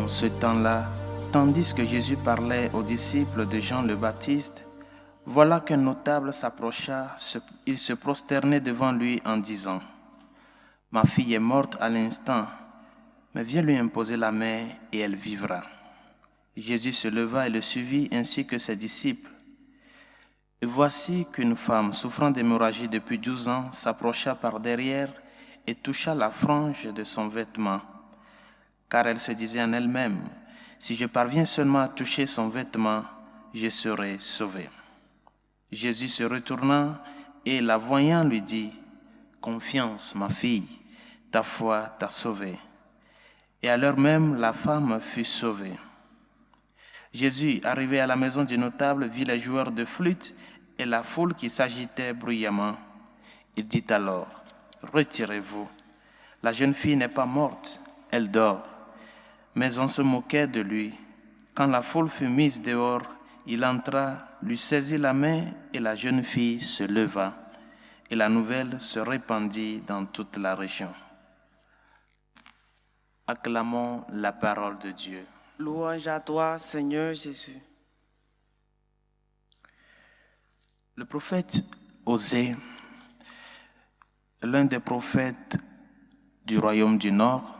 En ce temps-là, tandis que Jésus parlait aux disciples de Jean le Baptiste, voilà qu'un notable s'approcha, il se prosternait devant lui en disant : « Ma fille est morte à l'instant, mais viens lui imposer la main et elle vivra. » Jésus se leva et le suivit ainsi que ses disciples. Et voici qu'une femme souffrant d'hémorragie depuis 12 ans s'approcha par derrière et toucha la frange de son vêtement, car elle se disait en elle-même : « Si je parviens seulement à toucher son vêtement, je serai sauvée. » Jésus se retourna et la voyant lui dit : « Confiance, ma fille, ta foi t'a sauvée. » Et à l'heure même, la femme fut sauvée. Jésus, arrivé à la maison du notable, vit les joueurs de flûte et la foule qui s'agitait bruyamment. Il dit alors : « Retirez-vous. La jeune fille n'est pas morte, elle dort. » Mais on se moquait de lui. Quand la foule fut mise dehors, il entra, lui saisit la main et la jeune fille se leva. Et la nouvelle se répandit dans toute la région. Acclamons la parole de Dieu. Louange à toi, Seigneur Jésus. Le prophète Osée, l'un des prophètes du royaume du Nord,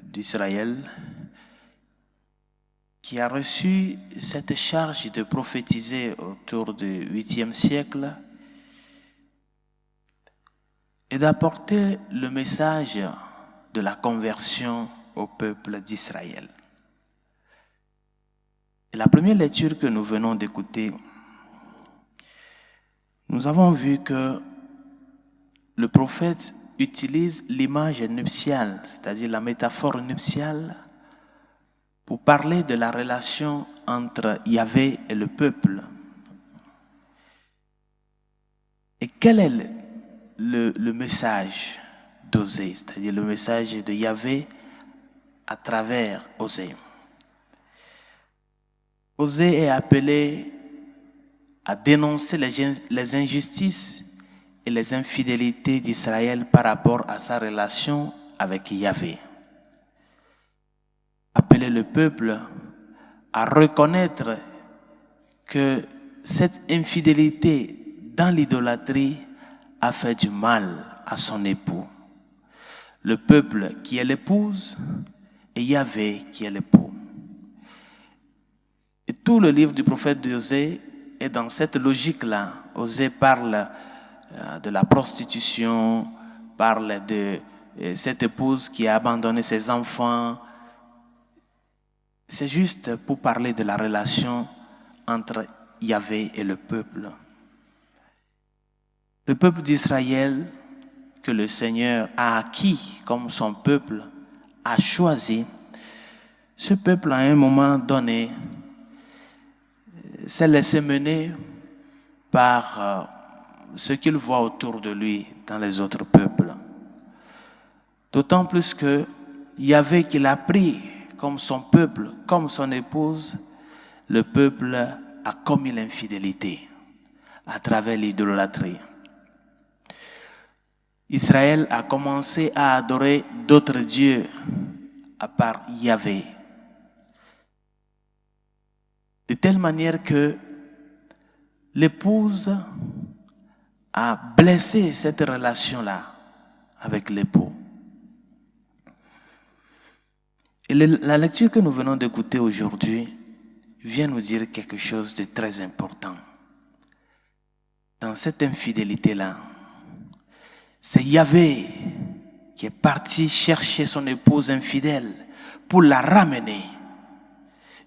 d'Israël, qui a reçu cette charge de prophétiser autour du 8e siècle et d'apporter le message de la conversion au peuple d'Israël. Et la première lecture que nous venons d'écouter, nous avons vu que le prophète utilise l'image nuptiale, c'est-à-dire la métaphore nuptiale, pour parler de la relation entre Yahvé et le peuple. Et quel est le message d'Osée, c'est-à-dire le message de Yahvé à travers Osée? Osée est appelé à dénoncer les injustices et les infidélités d'Israël par rapport à sa relation avec Yahvé. Appeler le peuple à reconnaître que cette infidélité dans l'idolâtrie a fait du mal à son époux. Le peuple qui est l'épouse et Yahvé qui est l'époux. Et tout le livre du prophète Osée est dans cette logique-là. Osée parle de la prostitution, parle de cette épouse qui a abandonné ses enfants. C'est juste pour parler de la relation entre Yahvé et le peuple. Le peuple d'Israël, que le Seigneur a acquis comme son peuple, a choisi. Ce peuple, à un moment donné, s'est laissé mener par ce qu'il voit autour de lui dans les autres peuples. D'autant plus que Yahvé qu'il a pris comme son peuple, comme son épouse, le peuple a commis l'infidélité à travers l'idolâtrie. Israël a commencé à adorer d'autres dieux à part Yahvé. De telle manière que l'épouse a blessé cette relation-là avec l'époux. Et la lecture que nous venons d'écouter aujourd'hui vient nous dire quelque chose de très important. Dans cette infidélité-là, c'est Yahvé qui est parti chercher son épouse infidèle pour la ramener.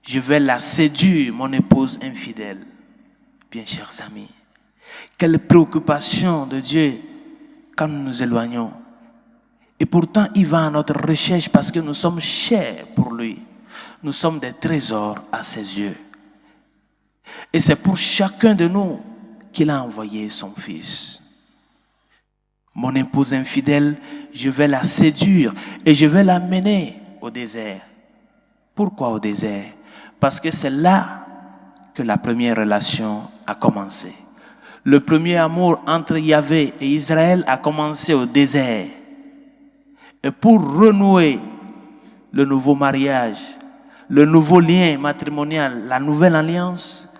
Je vais la séduire, mon épouse infidèle. Bien chers amis, quelle préoccupation de Dieu quand nous nous éloignons. Et pourtant, il va à notre recherche parce que nous sommes chers pour lui. Nous sommes des trésors à ses yeux. Et c'est pour chacun de nous qu'il a envoyé son Fils. Mon épouse infidèle, je vais la séduire et je vais la mener au désert. Pourquoi au désert? Parce que c'est là que la première relation a commencé. Le premier amour entre Yahvé et Israël a commencé au désert. Et pour renouer le nouveau mariage, le nouveau lien matrimonial, la nouvelle alliance,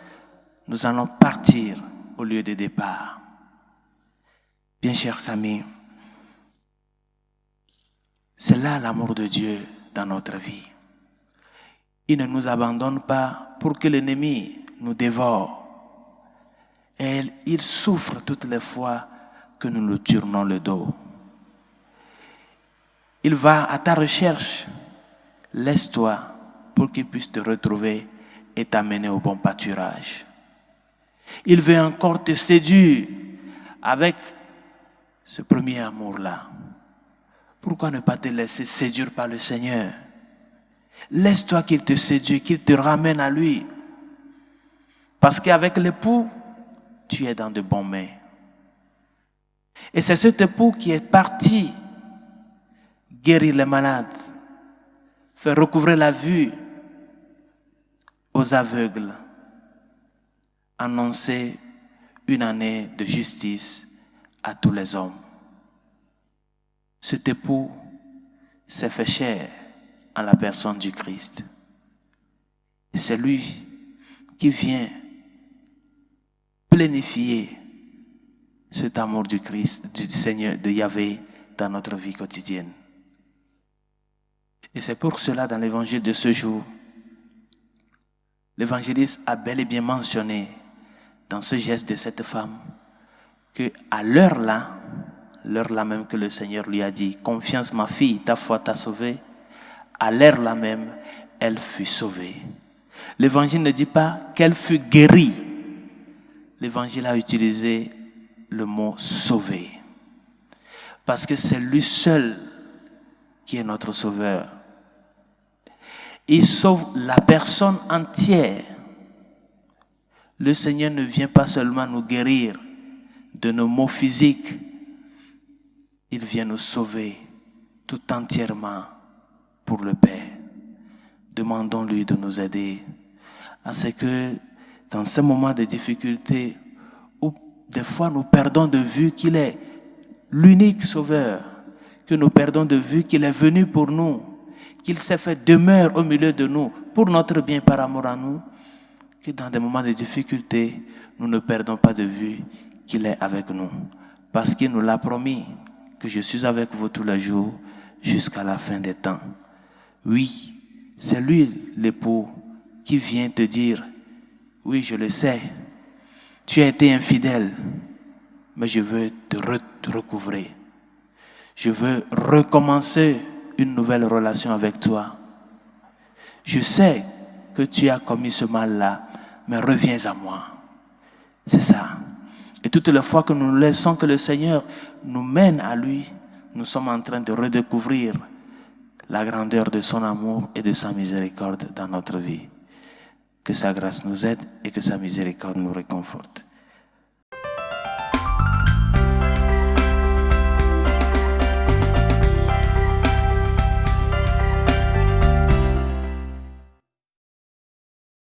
nous allons partir au lieu de départ. Bien chers amis, c'est là l'amour de Dieu dans notre vie. Il ne nous abandonne pas pour que l'ennemi nous dévore. Et il souffre toutes les fois que nous nous tournons le dos. Il va à ta recherche. Laisse-toi pour qu'il puisse te retrouver et t'amener au bon pâturage. Il veut encore te séduire avec ce premier amour-là. Pourquoi ne pas te laisser séduire par le Seigneur? Laisse-toi qu'il te séduise, qu'il te ramène à lui. Parce qu'avec l'époux, tu es dans de bonnes mains. Et c'est cet époux qui est parti guérir les malades, faire recouvrer la vue aux aveugles, annoncer une année de justice à tous les hommes. Cet époux s'est fait chair en la personne du Christ. Et c'est lui qui vient plénifier cet amour du Christ, du Seigneur, de Yahvé dans notre vie quotidienne. Et c'est pour cela, dans l'évangile de ce jour, l'évangéliste a bel et bien mentionné dans ce geste de cette femme qu'à l'heure là même que le Seigneur lui a dit « Confiance ma fille, ta foi t'a sauvée », à l'heure là même, elle fut sauvée. L'évangile ne dit pas qu'elle fut guérie. L'évangile a utilisé le mot « sauver ». Parce que c'est lui seul qui est notre sauveur. Il sauve la personne entière. Le Seigneur ne vient pas seulement nous guérir de nos maux physiques. Il vient nous sauver tout entièrement pour le Père. Demandons-lui de nous aider à ce que dans ces moments de difficulté où des fois nous perdons de vue qu'il est l'unique sauveur, que nous perdons de vue qu'il est venu pour nous, qu'il s'est fait demeure au milieu de nous pour notre bien par amour à nous, que dans des moments de difficulté, nous ne perdons pas de vue qu'il est avec nous. Parce qu'il nous l'a promis que je suis avec vous tous les jours jusqu'à la fin des temps. Oui, c'est lui l'époux qui vient te dire, oui, je le sais, tu as été infidèle, mais je veux te recouvrer. Je veux recommencer une nouvelle relation avec toi. Je sais que tu as commis ce mal-là, mais reviens à moi. C'est ça. Et toutes les fois que nous laissons que le Seigneur nous mène à lui, nous sommes en train de redécouvrir la grandeur de son amour et de sa miséricorde dans notre vie. Que sa grâce nous aide et que sa miséricorde nous réconforte.